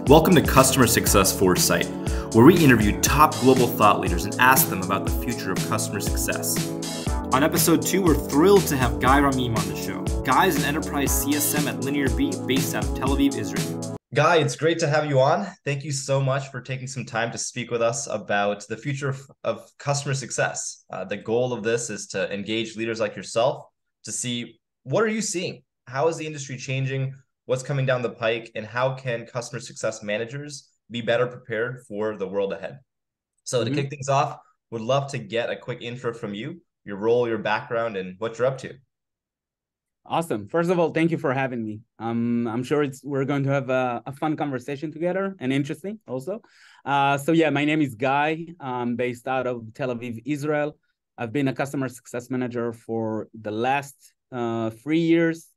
Welcome to Customer Success Foresight, where we interview top global thought leaders and ask them about the future of customer success. On episode 2, we're thrilled to have Guy Rahamim on the show. Guy is an enterprise CSM at LinearB based out of Tel Aviv, Israel. Guy, it's great to have you on. Thank you so much for taking some time to speak with us about the future of customer success. The goal of this is to engage leaders like yourself to see, what are you seeing? How is the industry changing? What's coming down the pike, and how can customer success managers be better prepared for the world ahead? So to kick things off, would love to get a quick intro from you, your role, your background, and what you're up to. Awesome. First of all, thank you for having me. I'm sure we're going to have a fun conversation together and interesting also. So yeah, my name is Guy. I'm based out of Tel Aviv, Israel. I've been a customer success manager for the last 3 years.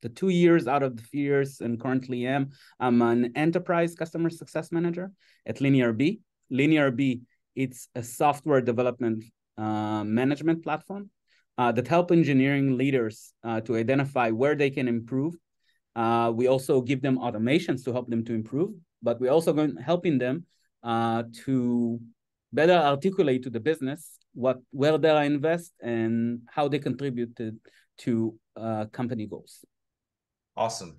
The 2 years out of the 3 years, and currently I'm an enterprise customer success manager at LinearB. LinearB, it's a software development management platform that help engineering leaders to identify where they can improve. We also give them automations to help them to improve, but we're also helping them to better articulate to the business where they invest and how they contribute to company goals. Awesome.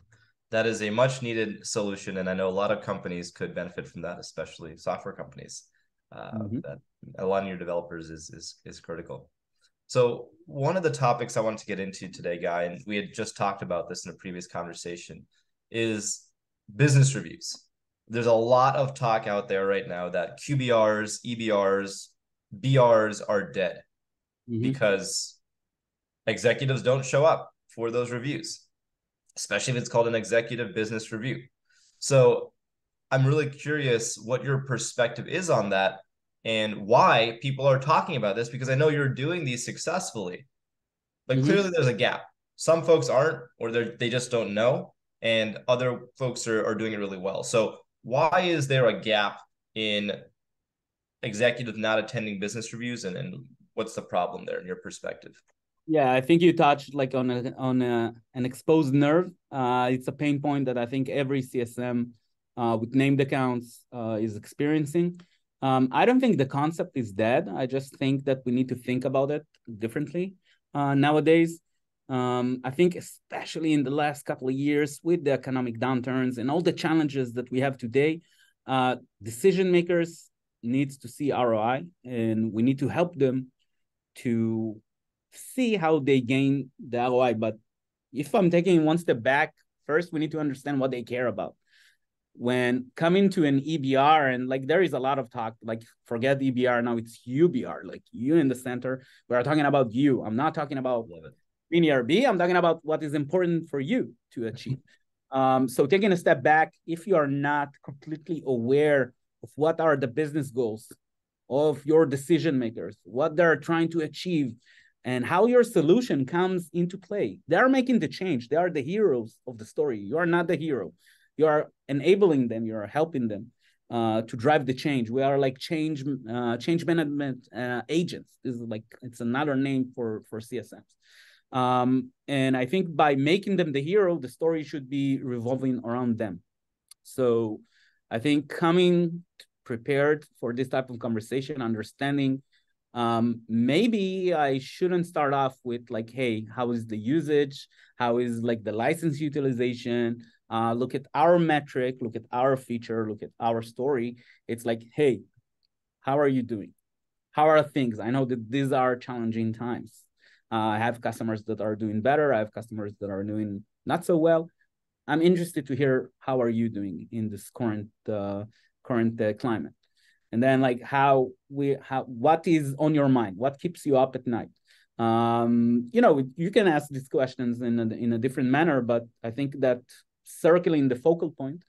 That is a much needed solution, and I know a lot of companies could benefit from that, especially software companies. That aligning your developers is critical. So one of the topics I wanted to get into today, Guy, and we had just talked about this in a previous conversation, is business reviews. There's a lot of talk out there right now that QBRs, EBRs, BRs are dead because executives don't show up for those reviews, especially if it's called an executive business review. So I'm really curious what your perspective is on that and why people are talking about this, because I know you're doing these successfully, but clearly there's a gap. Some folks aren't, or they just don't know, and other folks are doing it really well. So why is there a gap in executives not attending business reviews, and what's the problem there in your perspective? Yeah, I think you touched like on an exposed nerve. It's a pain point that I think every CSM with named accounts is experiencing. I don't think the concept is dead. I just think that we need to think about it differently nowadays. I think especially in the last couple of years with the economic downturns and all the challenges that we have today, decision makers needs to see ROI, and we need to help them to see how they gain the ROI. But if I'm taking one step back, first we need to understand what they care about. When coming to an EBR, and like there is a lot of talk, like forget EBR, now it's UBR, like you in the center. We are talking about you. I'm not talking about LinearB. I'm talking about what is important for you to achieve. So taking a step back, if you are not completely aware of what are the business goals of your decision makers, what they're trying to achieve, and how your solution comes into play. They are making the change. They are the heroes of the story. You are not the hero. You are enabling them. You are helping them to drive the change. We are like change management agents. This is like, it's another name for CSMs. And I think by making them the hero, the story should be revolving around them. So I think coming prepared for this type of conversation, understanding maybe I shouldn't start off with like, hey, how is the usage? How is like the license utilization? Look at our metric, look at our feature, look at our story. It's like, hey, how are you doing? How are things? I know that these are challenging times. I have customers that are doing better. I have customers that are doing not so well. I'm interested to hear how are you doing in this current climate. And then like what is on your mind? What keeps you up at night? You can ask these questions in a different manner, but I think that circling the focal point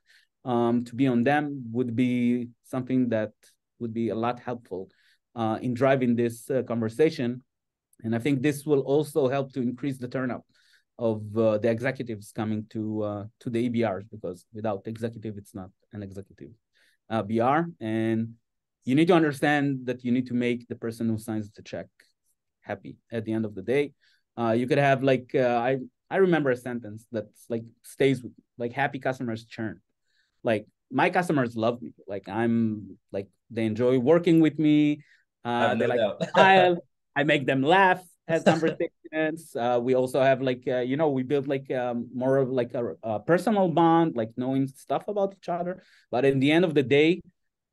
to be on them would be something that would be a lot helpful in driving this conversation. And I think this will also help to increase the turnout of the executives coming to the EBRs, because without executive, it's not an executive BR. And you need to understand that you need to make the person who signs the check happy at the end of the day. You could have like, I remember a sentence that's like stays with like happy customers churn. like my customers love me. Like I'm like they enjoy working with me. I have They no like doubt. smile. I make them laugh at conversations. We also have like we build like more of like a personal bond, like knowing stuff about each other. But in the end of the day,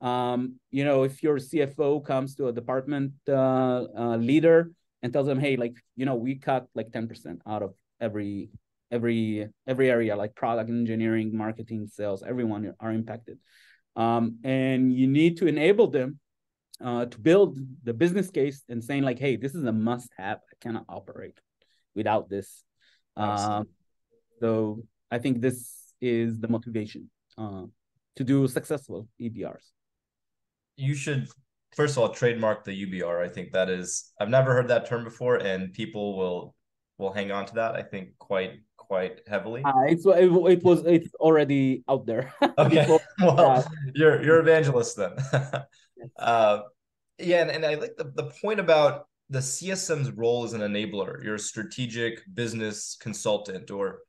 if your CFO comes to a department leader and tells them, hey, like we cut like 10% out of every area, like product engineering, marketing, sales, everyone are impacted. And you need to enable them to build the business case and saying like, hey, this is a must-have. I cannot operate without this. So I think this is the motivation to do successful EBRs. You should, first of all, trademark the UBR. I think that is, I've never heard that term before, and people will hang on to that, I think, quite heavily. It's already out there. Okay. Before, Well, you're evangelist then. Yeah, and I like the point about the CSM's role as an enabler. You're a strategic business consultant, or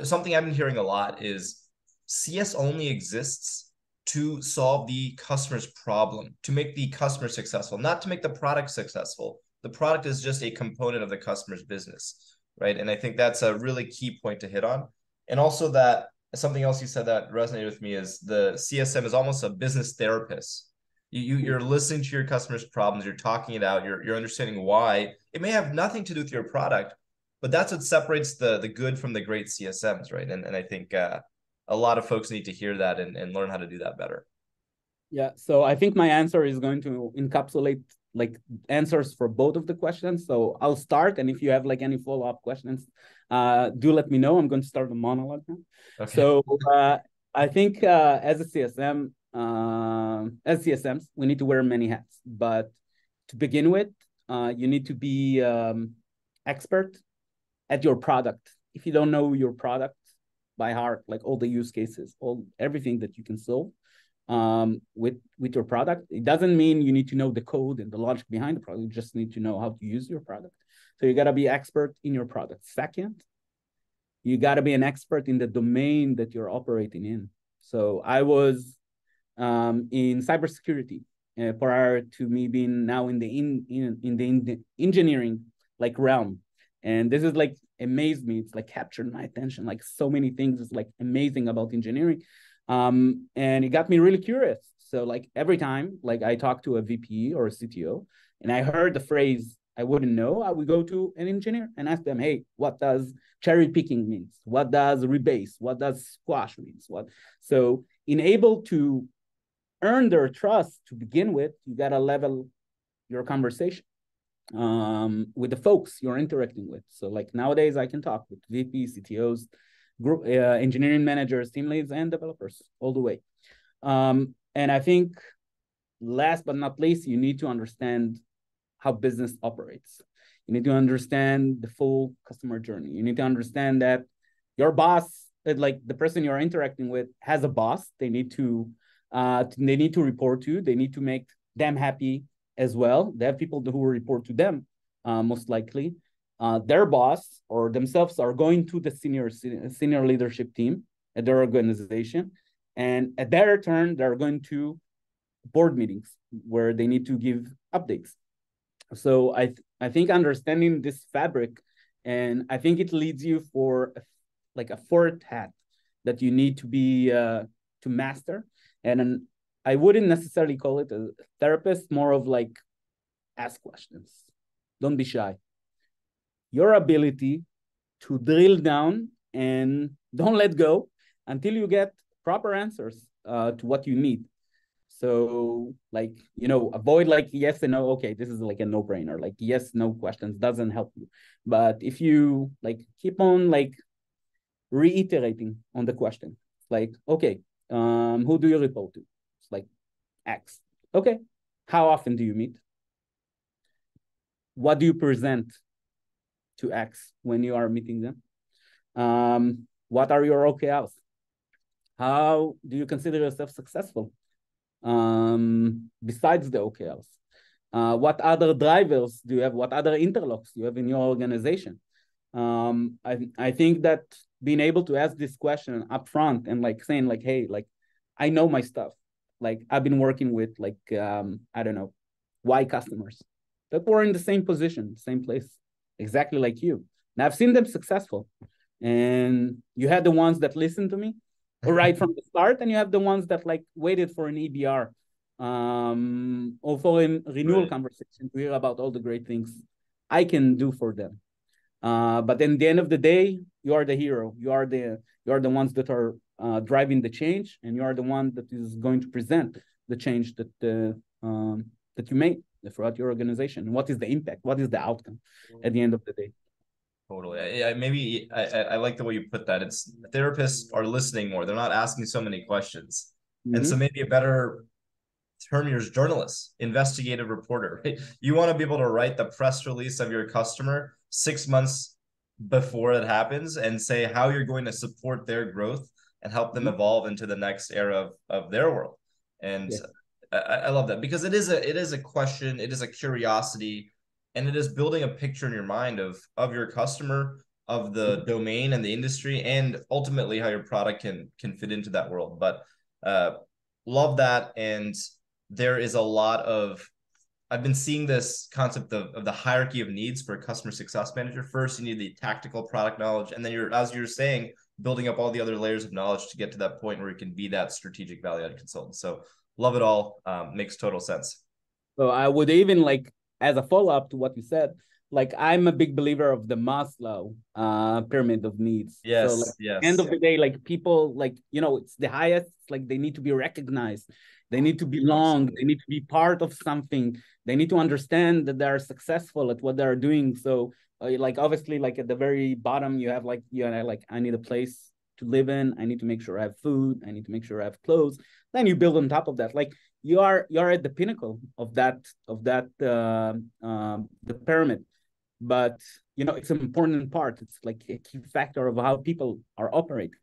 something I've been hearing a lot is CS only exists to solve the customer's problem, to make the customer successful, not to make the product successful. The product is just a component of the customer's business, right? And I think that's a really key point to hit on. And also that something else you said that resonated with me is the CSM is almost a business therapist. You're listening to your customers' problems, you're talking it out, you're understanding why. It may have nothing to do with your product, but that's what separates the good from the great CSMs, right? And I think a lot of folks need to hear that and learn how to do that better. Yeah, so I think my answer is going to encapsulate like answers for both of the questions. So I'll start, and if you have like any follow-up questions, do let me know. I'm going to start the monologue now. Okay. So I think as a CSM, as CSMs, we need to wear many hats. But to begin with, you need to be expert at your product. If you don't know your product by heart, like all the use cases, everything that you can solve with your product, it doesn't mean you need to know the code and the logic behind the product. You just need to know how to use your product. So you got to be expert in your product. Second, you got to be an expert in the domain that you're operating in. So I was in cybersecurity prior to me being now in the engineering like realm. And this is like amazed me. It's like captured my attention. Like so many things is like amazing about engineering. And it got me really curious. So like every time like I talk to a VP or a CTO and I heard the phrase I wouldn't know, I would go to an engineer and ask them, hey, what does cherry picking means? What does rebase? What does squash means? So in able to earn their trust to begin with, you got to level your conversation with the folks you're interacting with. So like nowadays I can talk with VPs, CTOs, group engineering managers, team leads, and developers all the way. And I think last but not least, you need to understand how business operates. You need to understand the full customer journey. You need to understand that your boss, like the person you're interacting with, has a boss. They need to report to. They need to make them happy as well. They have people who report to them, most likely. Their boss or themselves are going to the senior leadership team at their organization, and at their turn, they're going to board meetings where they need to give updates. So I think understanding this fabric, and I think it leads you for like a fourth hat that you need to be to master. And I wouldn't necessarily call it a therapist, more of like ask questions. Don't be shy. Your ability to drill down and don't let go until you get proper answers to what you need. So like, avoid like yes and no. Okay, this is like a no-brainer. Like yes, no questions doesn't help you. But if you like keep on like reiterating on the question, like, okay, who do you report to? It's like X. Okay, how often do you meet? What do you present to X when you are meeting them? What are your OKRs? How do you consider yourself successful besides the OKRs? What other drivers do you have? What other interlocks do you have in your organization? I think that being able to ask this question upfront and like saying like, hey, like I know my stuff. Like I've been working with like I don't know, Y customers that were in the same position, same place, exactly like you. And I've seen them successful. And you had the ones that listened to me right from the start, and you have the ones that like waited for an EBR or for a renewal Right. conversation to hear about all the great things I can do for them. But in the end of the day, you are the hero. You are the ones that are driving the change, and you are the one that is going to present the change that you made throughout your organization. What is the impact? What is the outcome at the end of the day? Totally. Maybe I like the way you put that. It's therapists are listening more. They're not asking so many questions. And so Mm-hmm. maybe a better term here is journalist, investigative reporter. Right? You want to be able to write the press release of your customer 6 months before it happens and say how you're going to support their growth and help them Mm-hmm. evolve into the next era of their world. And Yes. I love that because it is a question, it is a curiosity, and it is building a picture in your mind of your customer, of the domain and the industry, and ultimately how your product can fit into that world. But love that. And there is a lot of I've been seeing this concept of the hierarchy of needs for a customer success manager. First, you need the tactical product knowledge, and then as you're saying, building up all the other layers of knowledge to get to that point where you can be that strategic value-added consultant. So love it all. Makes total sense. So I would even like, as a follow-up to what you said, like I'm a big believer of the Maslow pyramid of needs. So like Yes, end of yes. the day, like people like, it's the highest, like they need to be recognized, they need to belong, Absolutely. they need to be part of something, they need to understand that they're successful at what they're doing. So like obviously like at the very bottom you have like like I need a place to live in, I need to make sure I have food, I need to make sure I have clothes. Then you build on top of that. Like you're at the pinnacle of the pyramid, but it's an important part. It's like a key factor of how people are operating,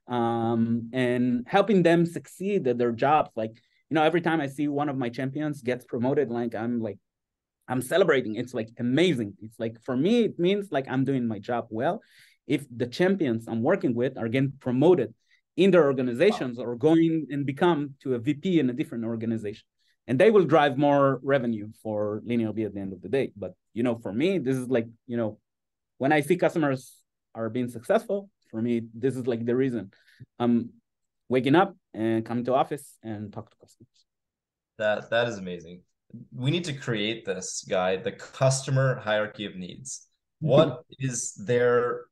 and helping them succeed at their jobs. Like every time I see one of my champions gets promoted, like I'm celebrating. It's like amazing. It's like for me, it means like I'm doing my job well. If the champions I'm working with are getting promoted in their organizations or going and become to a VP in a different organization, and they will drive more revenue for LinearB at the end of the day. But for me, this is like when I see customers are being successful, for me, this is like the reason I'm waking up and coming to office and talk to customers. That is amazing. We need to create this guide, the customer hierarchy of needs. What is their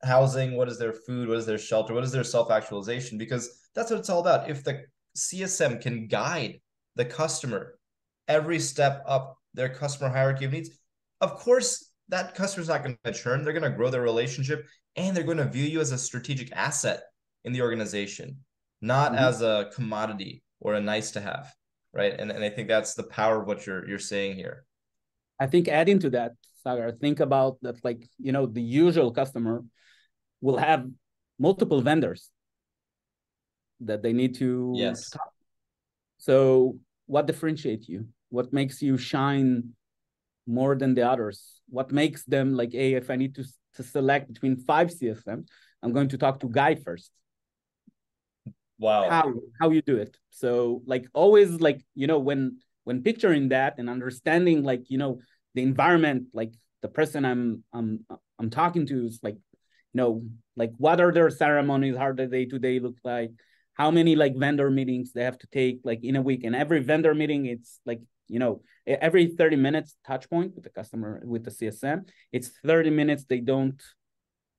housing? What is their food? What is their shelter? What is their self-actualization? Because that's what it's all about. If the CSM can guide the customer every step up their customer hierarchy of needs, of course, that customer's not going to churn. They're going to grow their relationship, and they're going to view you as a strategic asset in the organization, not Mhm. as a commodity or a nice to have, right? And I think that's the power of what you're saying here. I think adding to that, Sagar, think about that, like, the usual customer will have multiple vendors that they need to Yes. talk. So what differentiates you? What makes you shine more than the others? What makes them like, hey, if I need to select between 5 CSMs, I'm going to talk to Guy first. Wow. How you do it. So like always like, when picturing that and understanding like, the environment, like the person I'm talking to is like, like what are their ceremonies, how do they day look like, how many like vendor meetings they have to take like in a week. And every vendor meeting, it's like, every 30 minutes touch point with the customer, with the CSM, it's 30 minutes they don't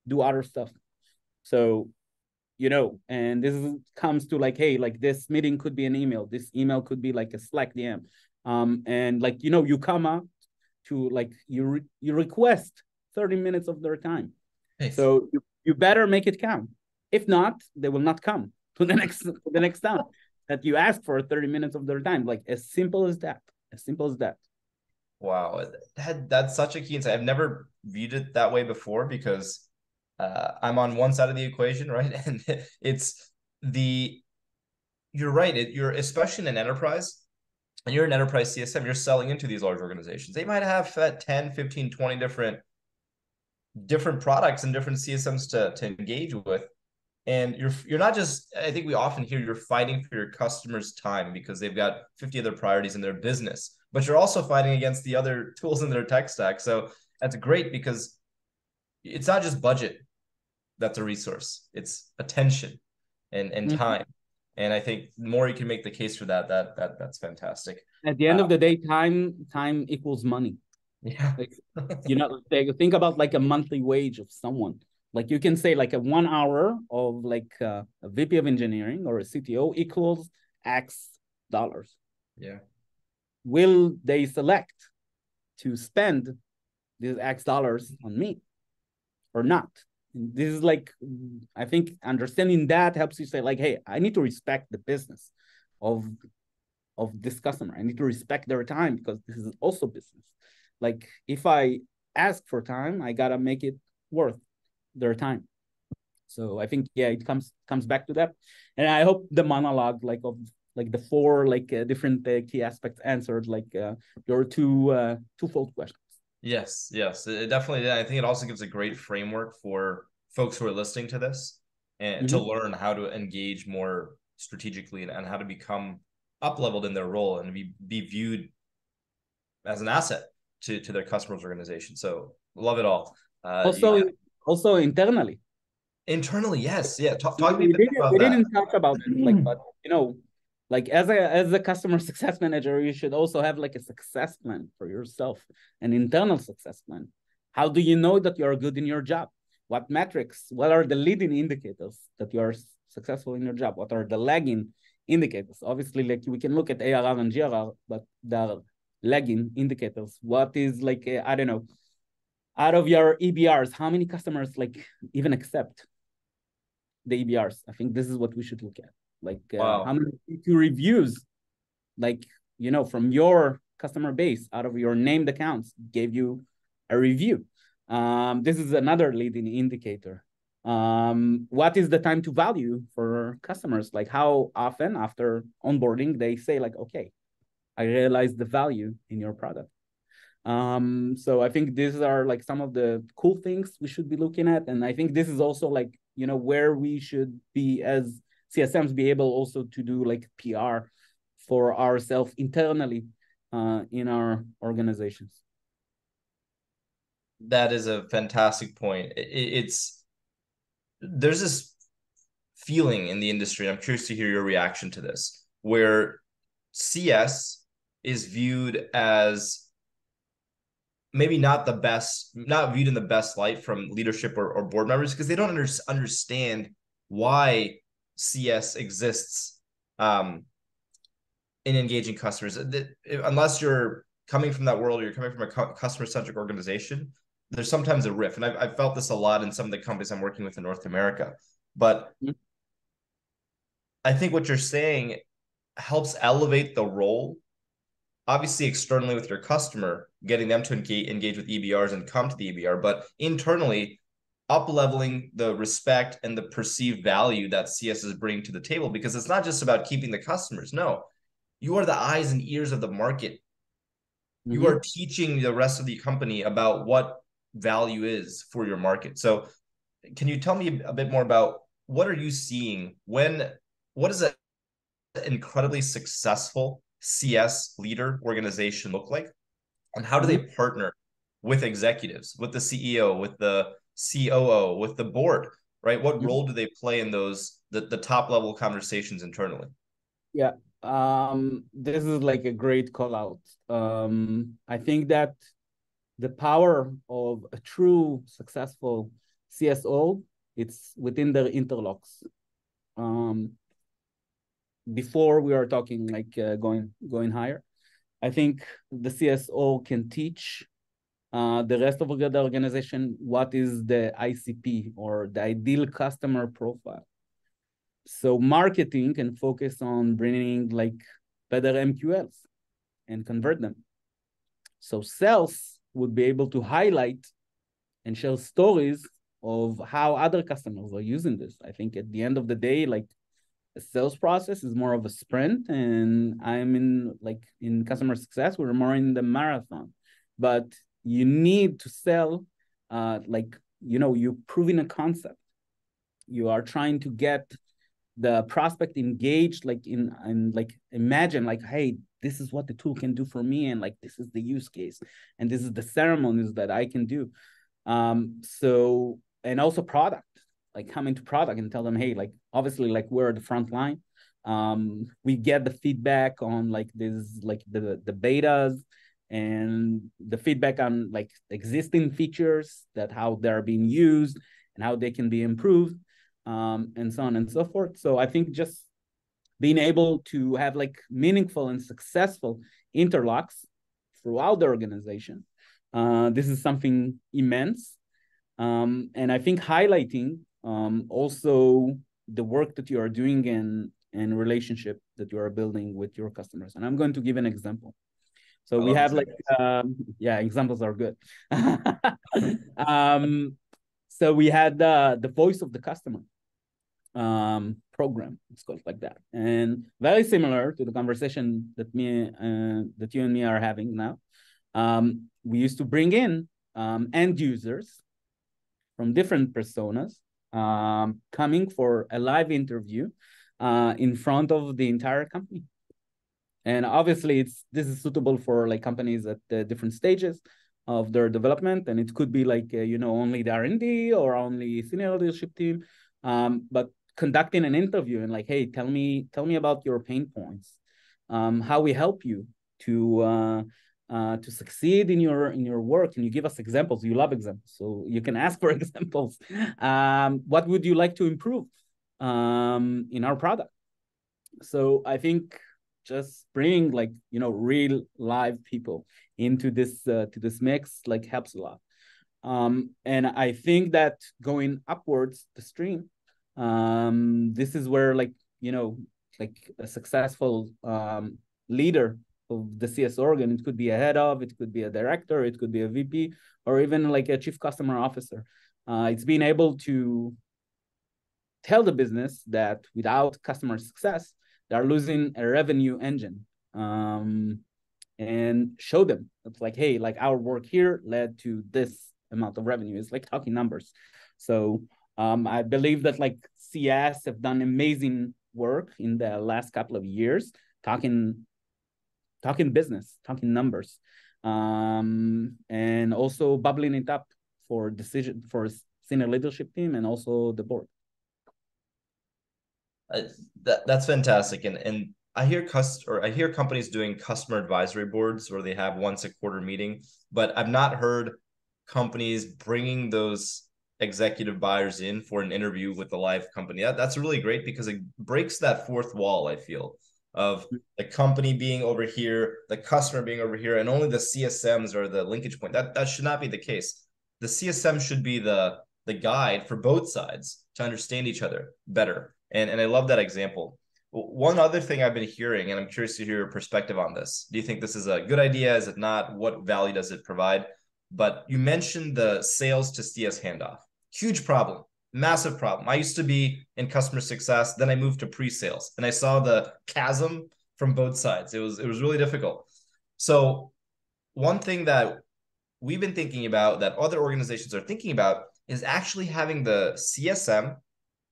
do other stuff. So and comes to like, hey, like this meeting could be an email, this email could be like a Slack DM, and like you come up to like you request 30 minutes of their time. Nice. So you better make it count. If not, they will not come to the next time that you ask for 30 minutes of their time. Like as simple as that. As simple as that. Wow, that's such a key insight. I've never viewed it that way before because I'm on one side of the equation, right? And it's the you're right. You're especially in an enterprise, and you're an enterprise CSM. You're selling into these large organizations. They might have 10, 15, 20 different products and different CSMs to engage with. And you're not just, I think we often hear you're fighting for your customers' time because they've got 50 other priorities in their business, but you're also fighting against the other tools in their tech stack. So that's great because it's not just budget that's a resource, it's attention and time. And I think the more you can make the case for that's fantastic. At the end of the day, time equals money. Yeah. Like, think about like a monthly wage of someone. Like you can say like a 1 hour of like a VP of engineering or a CTO equals X dollars. Yeah. Will they select to spend these X dollars on me or not? This is like, I think understanding that helps you say like, hey, I need to respect the business of this customer. I need to respect their time because this is also business. Like if I ask for time, I gotta make it worth their time. So I think it comes back to that, and I hope the monologue like of like the four like different key aspects answered like your twofold questions. Yes, it definitely. I think it also gives a great framework for folks who are listening to this and to learn how to engage more strategically and how to become up leveled in their role and be viewed as an asset to their customers' organization. So love it all. Also internally. Internally, yes, yeah. Talk to me a bit about we that. didn't talk about it, like, but like as a customer success manager, you should also have like a success plan for yourself, an internal success plan. How do you know that you are good in your job? What metrics? What are the leading indicators that you are successful in your job? What are the lagging indicators? Obviously, like we can look at ARR and GRR, but there are lagging indicators. What is like I don't know, out of your EBRs, how many customers like even accept the EBRs? I think this is what we should look at. Like how many reviews, like from your customer base out of your named accounts gave you a review. This is another leading indicator. What is the time to value for customers? Like how often after onboarding they say like, okay, I realized the value in your product. So I think these are like some of the cool things we should be looking at. And I think this is also like, where we should be as CSMs be able also to do like PR for ourselves internally in our organizations. That is a fantastic point. There's this feeling in the industry, I'm curious to hear your reaction to this, where CS is viewed as maybe not viewed in the best light from leadership or board members because they don't understand why CS exists in engaging customers. Unless you're coming from that world or you're coming from a customer-centric organization, there's sometimes a rift. And I've felt this a lot in some of the companies I'm working with in North America. But I think what you're saying helps elevate the role, obviously externally with your customer, getting them to engage with EBRs and come to the EBR, but internally up-leveling the respect and the perceived value that CS is bringing to the table, because it's not just about keeping the customers. No, you are the eyes and ears of the market. You are teaching the rest of the company about what value is for your market. So can you tell me a bit more about what are you seeing what is an incredibly successful CS leader organization look like? And how do they partner with executives, with the CEO, with the COO, with the board, right? What role do they play in those, the top level conversations internally? Yeah, this is like a great call out. I think that the power of a true successful CSO, it's within their interlocks. Before we are talking like going higher, I think the CSO can teach the rest of the organization what is the ICP or the ideal customer profile. So marketing can focus on bringing like better MQLs and convert them. So sales would be able to highlight and share stories of how other customers are using this. I think at the end of the day, like a sales process is more of a sprint, and I'm in customer success, we're more in the marathon. But you need to sell, you're proving a concept. you are trying to get the prospect engaged, like in like imagine like, hey, this is what the tool can do for me, and like this is the use case, and this is the ceremonies that I can do. So, and also product, like come into product and tell them, hey, like obviously like we're the front line. We get the feedback on like this, like the betas and the feedback on like existing features, that how they're being used and how they can be improved, and so on and so forth. So I think just being able to have like meaningful and successful interlocks throughout the organization, this is something immense. And I think highlighting also the work that you are doing and relationship that you are building with your customers. And I'm going to give an example. So we have like, yeah, examples are good. So we had the voice of the customer program, it's called like that, and very similar to the conversation that that you and me are having now. We used to bring in end users from different personas, coming for a live interview in front of the entire company. And obviously, this is suitable for like companies at different stages of their development, and it could be like only the R&D or only senior leadership team, but conducting an interview and like, hey, tell me about your pain points, how we help you to succeed in your work, and you give us examples. You love examples, so you can ask for examples. What would you like to improve in our product? So I think just bring like real live people into this to this mix like helps a lot. And I think that going upwards the stream, this is where like like a successful leader of the CS organ, it could be a head of, it could be a director, it could be a VP, or even like a chief customer officer. It's being able to tell the business that without customer success, they're losing a revenue engine, and show them it's like, hey, like our work here led to this amount of revenue. It's like talking numbers. So I believe that like CS have done amazing work in the last couple of years, talking business, talking numbers, and also bubbling it up for senior leadership team and also the board. That's fantastic, and I hear companies doing customer advisory boards where they have once a quarter meeting, but I've not heard companies bringing those executive buyers in for an interview with the live company. That's really great because it breaks that fourth wall, I feel, of the company being over here, the customer being over here, and only the CSMs are the linkage point. That should not be the case. The CSM should be the guide for both sides to understand each other better. And I love that example. One other thing I've been hearing, and I'm curious to hear your perspective on this. Do you think this is a good idea? Is it not? What value does it provide? But you mentioned the sales to CS handoff. Huge problem, massive problem. I used to be in customer success, then I moved to pre-sales, and I saw the chasm from both sides. It was really difficult. So one thing that we've been thinking about, that other organizations are thinking about, is actually having the CSM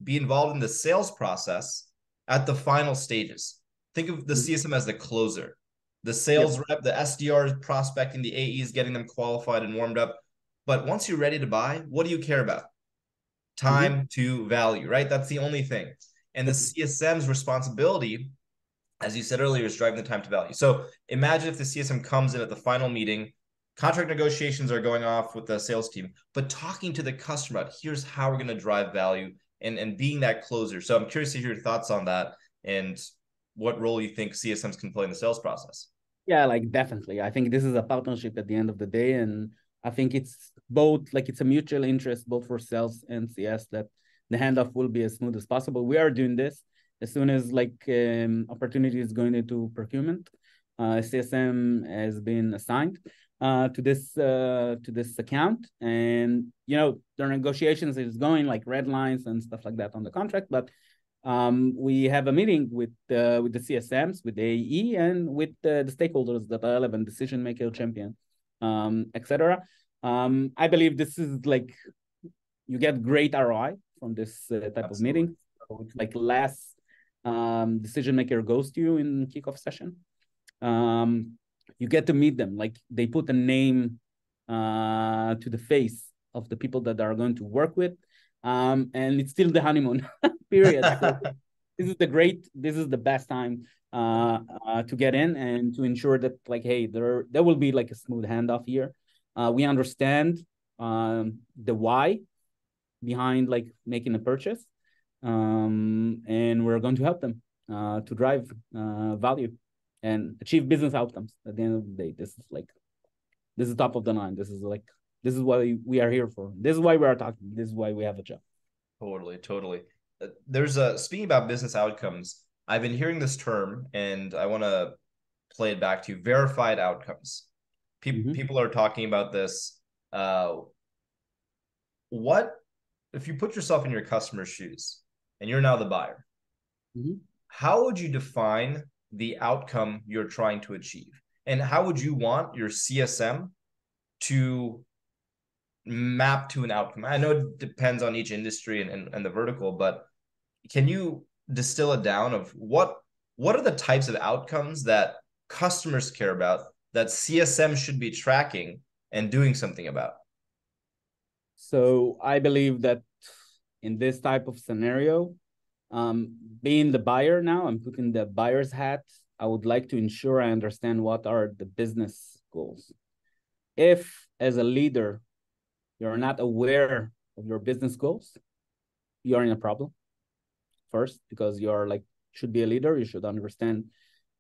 be involved in the sales process at the final stages. Think of the CSM as the closer, the sales rep, the SDR prospecting, the AEs, getting them qualified and warmed up. But once you're ready to buy, what do you care about? Time to value, right? That's the only thing. And the CSM's responsibility, as you said earlier, is driving the time to value. So imagine if the CSM comes in at the final meeting, contract negotiations are going off with the sales team, but talking to the customer about here's how we're going to drive value, and being that closer. So I'm curious to hear your thoughts on that and what role you think CSMs can play in the sales process. Yeah, like definitely. I think this is a partnership at the end of the day. And I think it's both, like it's a mutual interest, both for sales and CS, that the handoff will be as smooth as possible. We are doing this as soon as like opportunity is going into procurement. CSM has been assigned to this account, and their negotiations is going like red lines and stuff like that on the contract. But we have a meeting with the CSMs, with the AE, and with the stakeholders that are relevant, decision maker, champion, etc. I believe this is like you get great ROI from this type of Absolutely. meeting. So it's like less decision maker goes to you in kickoff session. You get to meet them, like they put a name to the face of the people that are going to work with, and it's still the honeymoon period. So this is the best time to get in and to ensure that, like, hey, there will be like a smooth handoff here. We understand the why behind like making a purchase, and we're going to help them to drive value and achieve business outcomes at the end of the day. This is top of the line. This is what we are here for. This is why we are talking. This is why we have a job. Totally. There's speaking about business outcomes, I've been hearing this term and I want to play it back to you. Verified outcomes. People are talking about this. What if you put yourself in your customer's shoes and you're now the buyer? How would you define the outcome you're trying to achieve? And how would you want your CSM to map to an outcome? I know it depends on each industry and the vertical, but can you distill it down of what are the types of outcomes that customers care about that CSM should be tracking and doing something about? So I believe that in this type of scenario, being the buyer now, I'm putting the buyer's hat. I would like to ensure I understand what are the business goals. If, as a leader, you're not aware of your business goals, you're in a problem. First, because you're like, should be a leader, you should understand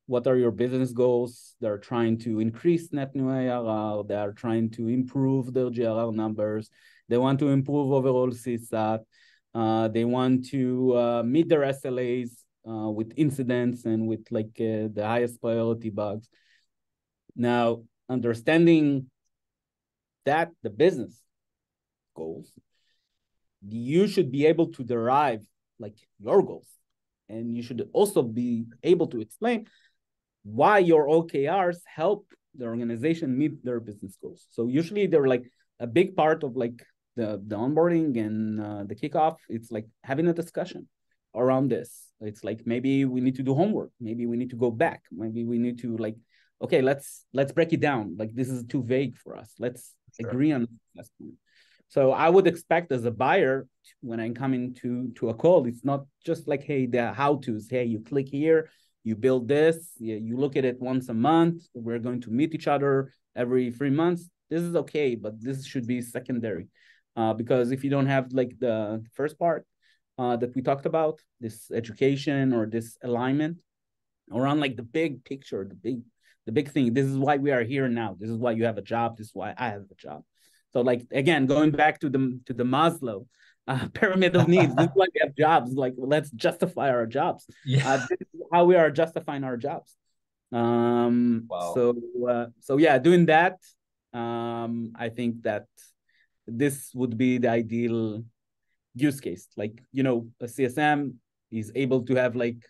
what are your business goals. They're trying to increase net new ARR. They are trying to improve their GRR numbers. They want to improve overall CSAT. They want to meet their SLAs with incidents and with like the highest priority bugs. Now, understanding that the business goals, you should be able to derive like your goals, and you should also be able to explain why your OKRs help the organization meet their business goals. So usually they're like a big part of like the onboarding and the kickoff. It's like having a discussion around this. It's like, maybe we need to do homework. Maybe we need to go back. Maybe we need to like, okay, let's break it down. Like, this is too vague for us. Let's agree on this point. So I would expect as a buyer, when I'm coming to a call, it's not just like, hey, the how-tos. Hey, you click here, you build this, you look at it once a month. We're going to meet each other every 3 months. This is okay, but this should be secondary. Because if you don't have like the first part that we talked about, this education or this alignment around like the big picture, the big thing, this is why we are here now. This is why you have a job. This is why I have a job. So like, again, going back to the Maslow pyramid of needs, this is why we have jobs. Like, let's justify our jobs. This is how we are justifying our jobs. Wow. So yeah, doing that, I think that this would be the ideal use case. Like, a CSM is able to have like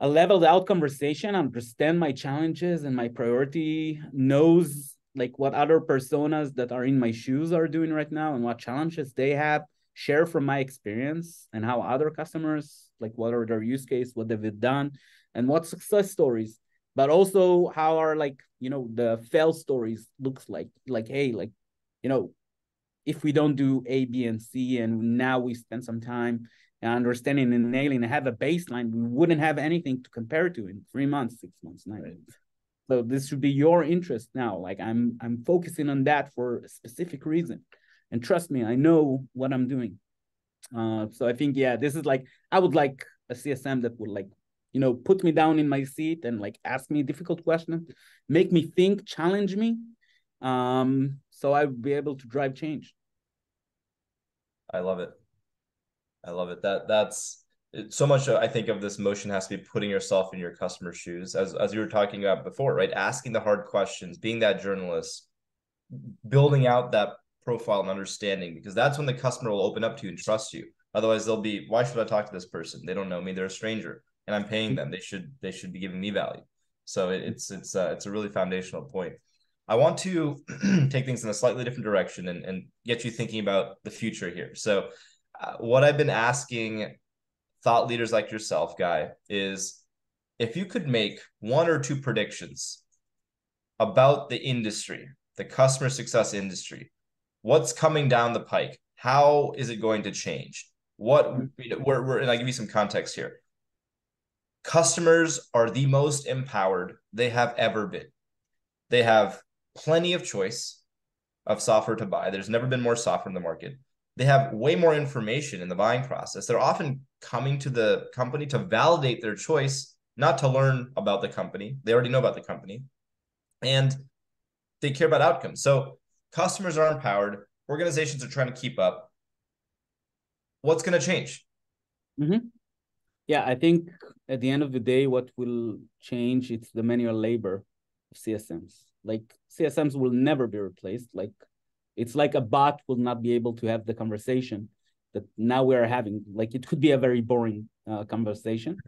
a leveled out conversation, understand my challenges and my priority, knows like what other personas that are in my shoes are doing right now and what challenges they have, share from my experience and how other customers, like what are their use case, what they've done, and what success stories, but also how are like, the fail stories looks like, hey, like, if we don't do A, B, and C, and now we spend some time understanding and nailing and have a baseline, we wouldn't have anything to compare to in 3 months, 6 months, 9 months. So this should be your interest now. Like, I'm focusing on that for a specific reason. And trust me, I know what I'm doing. So I think, yeah, this is like, I would like a CSM that would like, put me down in my seat and like ask me difficult questions, make me think, challenge me. So I would be able to drive change. I love it. That's so much. I think of this motion has to be putting yourself in your customer's shoes, as you were talking about before, right? Asking the hard questions, being that journalist, building out that profile and understanding, because that's when the customer will open up to you and trust you. Otherwise, they'll be, why should I talk to this person? They don't know me. They're a stranger, and I'm paying them. They should be giving me value. So it's a really foundational point. I want to take things in a slightly different direction and get you thinking about the future here. So what I've been asking thought leaders like yourself, Guy, is if you could make one or two predictions about the industry, the customer success industry, what's coming down the pike? How is it going to change? And I give you some context here. Customers are the most empowered they have ever been. They have plenty of choice of software to buy. There's never been more software in the market. They have way more information in the buying process. They're often coming to the company to validate their choice, not to learn about the company. They already know about the company. And they care about outcomes. So customers are empowered. Organizations are trying to keep up. What's going to change? Mm-hmm. Yeah, I think at the end of the day, what will change, it's the manual labor of CSMs. Like CSMs will never be replaced. Like it's like a bot will not be able to have the conversation that now we're having. Like it could be a very boring conversation.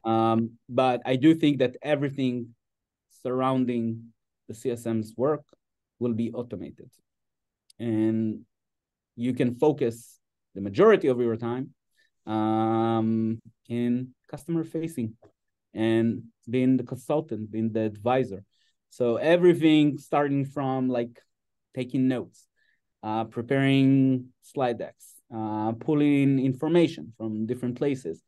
But I do think that everything surrounding the CSM's work will be automated. And you can focus the majority of your time in customer facing and being the consultant, being the advisor. So everything starting from like taking notes, preparing slide decks, pulling information from different places,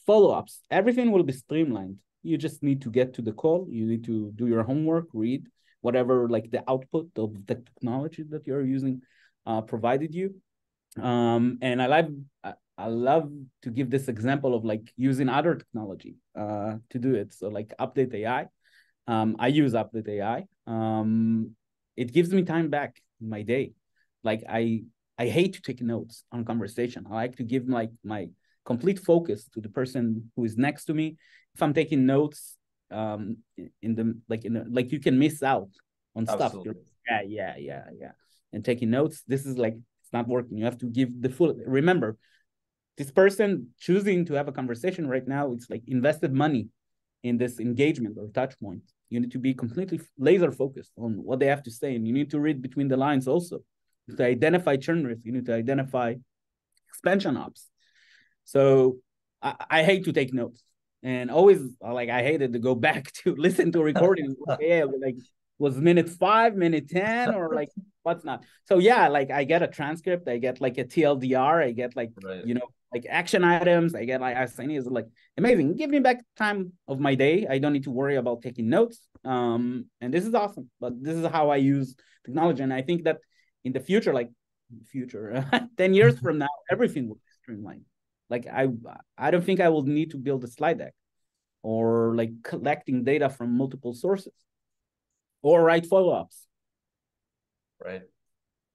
follow-ups, everything will be streamlined. You just need to get to the call. You need to do your homework, read whatever like the output of the technology that you're using provided you. And I love to give this example of like using other technology to do it. So like Update AI. I use Update AI. It gives me time back in my day. Like I hate to take notes on conversation. I like to give my complete focus to the person who is next to me. If I'm taking notes, like you can miss out on stuff. Absolutely. Yeah. And taking notes, this is like it's not working. You have to give the full. Remember, this person choosing to have a conversation right now, it's like invested money in this engagement or touch point. You need to be completely laser focused on what they have to say, and you need to read between the lines also to identify churn risk. You need to identify expansion ops. So I hate to take notes, and always like I hated to go back to listen to recordings. Yeah, like was minute 5, minute 10, or like what's not. So yeah, like I get a transcript, I get like a TLDR, I get like right. like action items, I get like assignees, like amazing. Give me back time of my day. I don't need to worry about taking notes. And this is awesome. But this is how I use technology, and I think that in the future, like 10 years from now, everything will be streamlined. Like I don't think I will need to build a slide deck or like collecting data from multiple sources or write follow-ups. Right.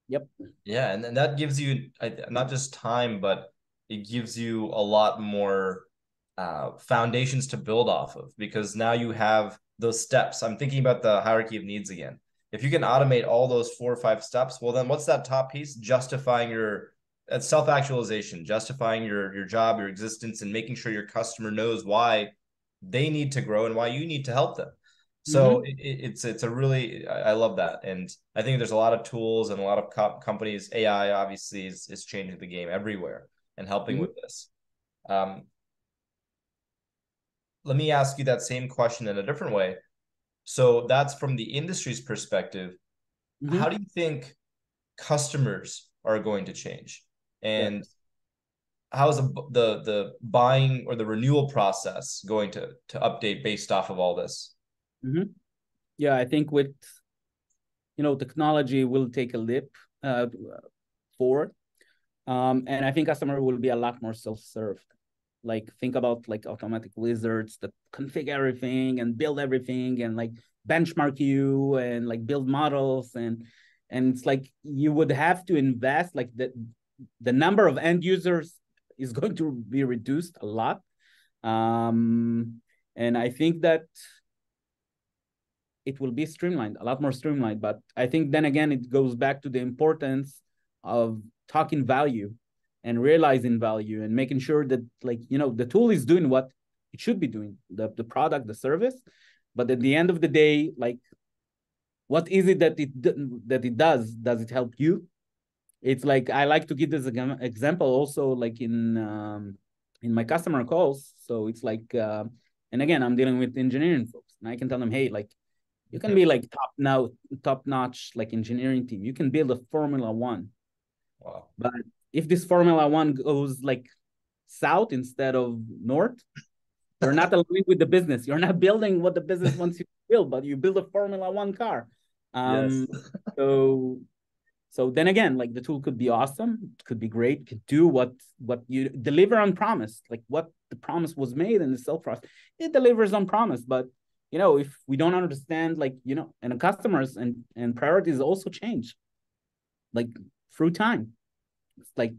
Yep. Yeah, and then that gives you not just time, but it gives you a lot more foundations to build off of, because now you have those steps. I'm thinking about the hierarchy of needs again. If you can automate all those 4 or 5 steps, well, then what's that top piece? Justifying your self-actualization, justifying your job, your existence, and making sure your customer knows why they need to grow and why you need to help them. So it's a really, I love that. And I think there's a lot of tools and a lot of companies. AI obviously is changing the game everywhere and helping with this. Let me ask you that same question in a different way. So that's from the industry's perspective. How do you think customers are going to change? And how is the buying or the renewal process going to update based off of all this? Yeah, I think with technology will take a leap forward, and I think customer will be a lot more self-served. Like think about like automatic wizards that configure everything and build everything and like benchmark you and like build models, and it's like you would have to invest, like the number of end users is going to be reduced a lot. And I think that it will be streamlined, a lot more streamlined. But I think then again, it goes back to the importance of talking value and realizing value and making sure that like, the tool is doing what it should be doing, the product, the service. But at the end of the day, like, what is it that it does? Does it help you? It's like I like to give this example also, like in my customer calls. So it's like, and again, I'm dealing with engineering folks, and I can tell them, hey, like you can be like top notch like engineering team. You can build a Formula One. Wow. But if this Formula One goes like south instead of north, you're not aligned with the business. You're not building what the business wants you to build, but you build a Formula One car. Yes. So so then again, like the tool could be awesome, it could be great, could do what you deliver on promise, like what the promise was made in the sales process. It delivers on promise, but if we don't understand, like and the customers and priorities also change, like through time. It's like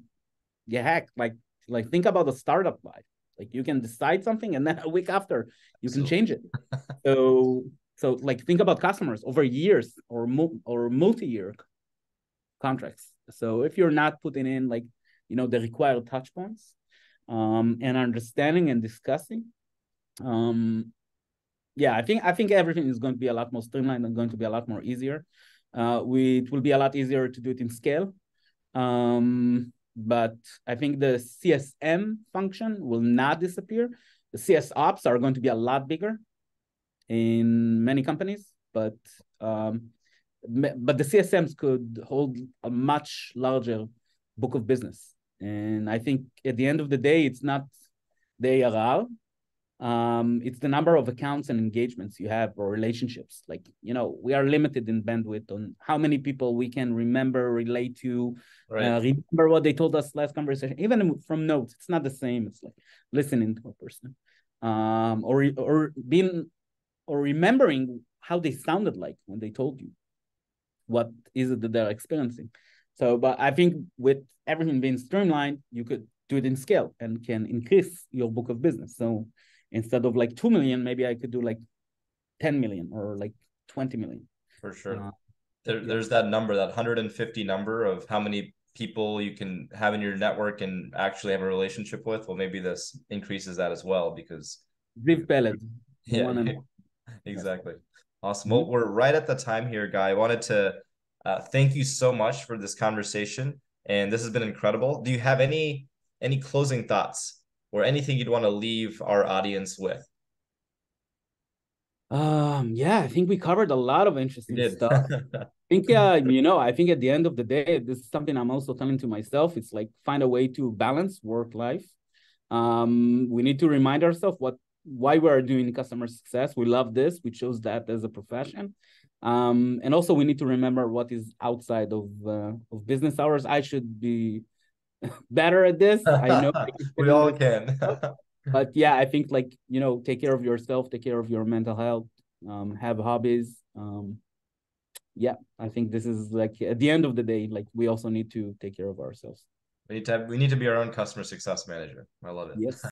heck, like think about the startup life. Like you can decide something and then a week after you can Absolutely. change it. So like think about customers over years or multi-year contracts. So if you're not putting in like the required touch points, and understanding and discussing, yeah, I think everything is going to be a lot more streamlined and going to be a lot more easier. It will be a lot easier to do it in scale. But I think the CSM function will not disappear. The CS ops are going to be a lot bigger in many companies, but the CSMs could hold a much larger book of business. And I think at the end of the day, it's not the ARR, it's the number of accounts and engagements you have or relationships. Like, we are limited in bandwidth on how many people we can remember, relate to, Right. remember what they told us last conversation, even from notes. It's not the same. It's like listening to a person, or remembering how they sounded like when they told you what is it that they're experiencing. So, but I think with everything being streamlined, you could do it in scale and can increase your book of business. So instead of like 2 million, maybe I could do like 10 million or like 20 million. For sure. Yeah. There's that number, that 150 number of how many people you can have in your network and actually have a relationship with. Well, maybe this increases that as well because Ziv Peled, the yeah, one and exactly. Awesome. Well, mm-hmm. we're right at the time here, Guy. I wanted to thank you so much for this conversation, and this has been incredible. Do you have any closing thoughts or anything you'd want to leave our audience with? Yeah, I think we covered a lot of We interesting did. stuff. I think, I think at the end of the day, this is something I'm also telling to myself. It's like find a way to balance work life. We need to remind ourselves why we are doing customer success. We love this. We chose that as a profession. And also we need to remember what is outside of business hours. I should be better at this. I know I can fit We in all this can. stuff. But yeah, I think like, take care of yourself, take care of your mental health, have hobbies. Yeah, I think this is like at the end of the day, like we also need to take care of ourselves. We need to be our own customer success manager. I love it. Yes.